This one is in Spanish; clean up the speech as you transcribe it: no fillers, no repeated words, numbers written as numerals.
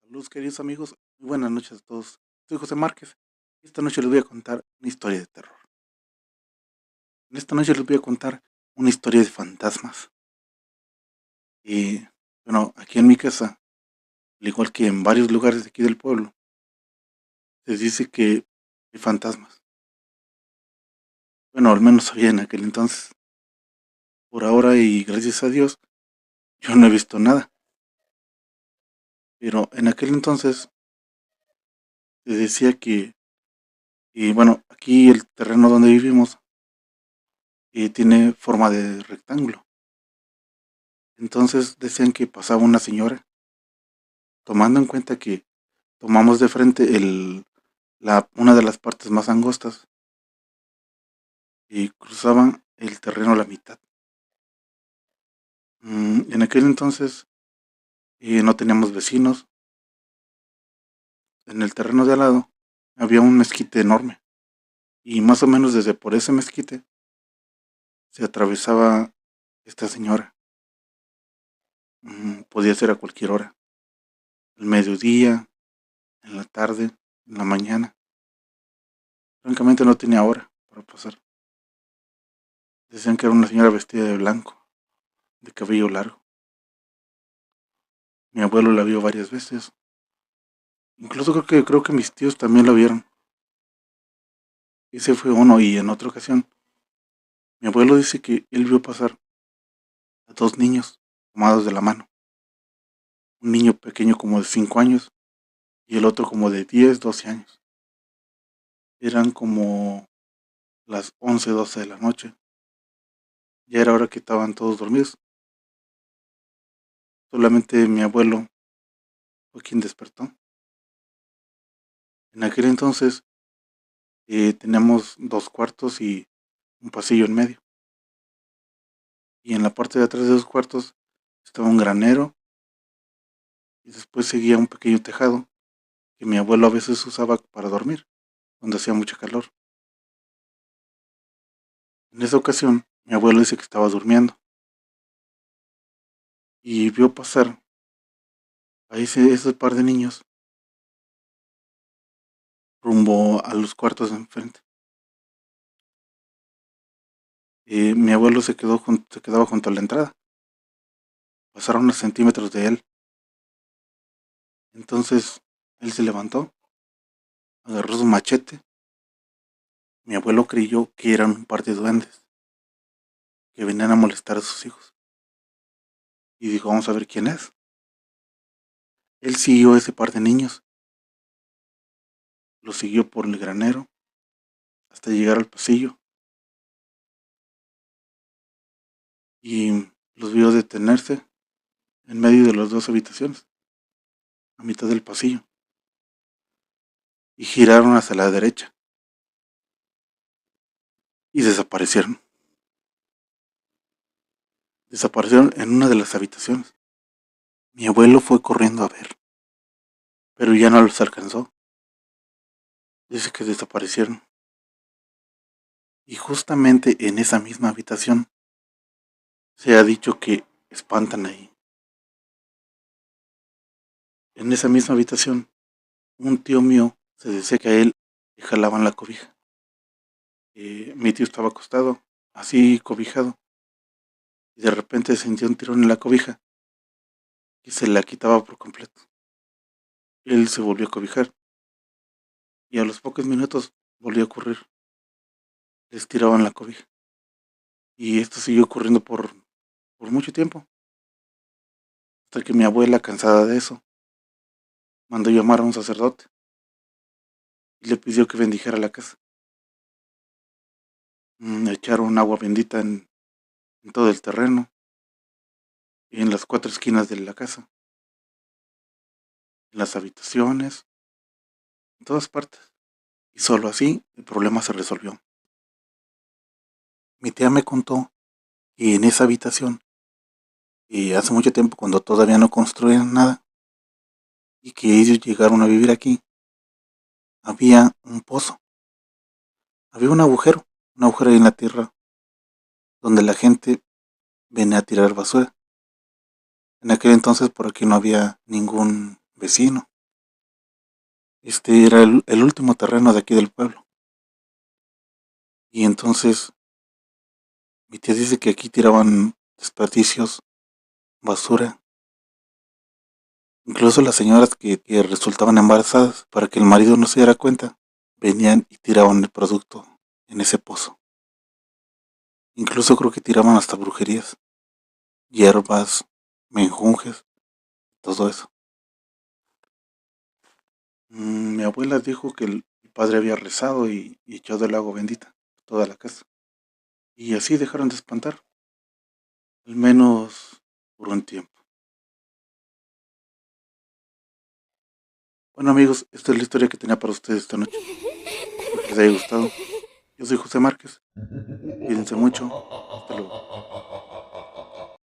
Saludos queridos amigos, muy buenas noches a todos. Soy José Márquez y esta noche les voy a contar una historia de terror. En esta noche les voy a contar una historia de fantasmas. Y bueno, aquí en mi casa, al igual que en varios lugares de aquí del pueblo, se dice que hay fantasmas. Bueno, al menos sabía en aquel entonces. Por ahora y gracias a Dios, yo no he visto nada. Pero en aquel entonces se decía que, y bueno, aquí el terreno donde vivimos tiene forma de rectángulo. Entonces decían que pasaba una señora, tomando en cuenta que tomamos de frente una de las partes más angostas y cruzaban el terreno a la mitad. En aquel entonces no teníamos vecinos. En el terreno de al lado había un mezquite enorme y más o menos desde por ese mezquite se atravesaba esta señora. Podía ser a cualquier hora, al mediodía, en la tarde, en la mañana. Francamente no tenía hora para pasar. Decían que era una señora vestida de blanco, de cabello largo. Mi abuelo la vio varias veces. Incluso creo que mis tíos también la vieron. Ese fue uno y en otra ocasión mi abuelo dice que él vio pasar a dos niños tomados de la mano. Un niño pequeño como de 5 años y el otro como de 10, 12 años. Eran como las 11, 12 de la noche. Ya era hora que estaban todos dormidos. Solamente mi abuelo fue quien despertó. En aquel entonces teníamos 2 cuartos y un pasillo en medio. Y en la parte de atrás de los cuartos estaba un granero y después seguía un pequeño tejado que mi abuelo a veces usaba para dormir, donde hacía mucha calor. En esa ocasión, mi abuelo dice que estaba durmiendo y vio pasar a ese par de niños rumbo a los cuartos de enfrente. Mi abuelo se quedaba junto a la entrada, pasaron unos centímetros de él. Entonces él se levantó, agarró su machete. Mi abuelo creyó que eran un par de duendes que venían a molestar a sus hijos y dijo: vamos a ver quién es. Él siguió a ese par de niños, lo siguió por el granero hasta llegar al pasillo y los vio detenerse en medio de las dos habitaciones, a mitad del pasillo, y giraron hacia la derecha y desaparecieron. Desaparecieron en una de las habitaciones. Mi abuelo fue corriendo a ver, pero ya no los alcanzó. Dice que desaparecieron. Y justamente en esa misma habitación se ha dicho que espantan ahí. En esa misma habitación, un tío mío se decía que a él le jalaban la cobija. Mi tío estaba acostado, así cobijado, y de repente sintió un tirón en la cobija y se la quitaba por completo. Él se volvió a cobijar y a los pocos minutos volvió a ocurrir. Les tiraban la cobija. Y esto siguió ocurriendo por mucho tiempo, hasta que mi abuela, cansada de eso, mandó llamar a un sacerdote y le pidió que bendijera la casa. Echaron agua bendita en todo el terreno y en las 4 esquinas de la casa, en las habitaciones, en todas partes. Y solo así el problema se resolvió. Mi tía me contó que en esa habitación, y hace mucho tiempo cuando todavía no construían nada, y que ellos llegaron a vivir aquí, había un pozo, había un agujero ahí en la tierra, donde la gente venía a tirar basura. En aquel entonces por aquí no había ningún vecino, Este era el último terreno de aquí del pueblo. Y entonces mi tía dice que aquí tiraban desperdicios, basura. Incluso las señoras que resultaban embarazadas, para que el marido no se diera cuenta, venían y tiraban el producto en ese pozo. Incluso creo que tiraban hasta brujerías, hierbas, menjunjes, todo eso. Mi abuela dijo que el padre había rezado y echado el agua bendita a toda la casa. Y así dejaron de espantar, al menos por un tiempo. Bueno amigos, esta es la historia que tenía para ustedes esta noche. Espero que les haya gustado. Yo soy José Márquez. Cuídense mucho. Hasta luego.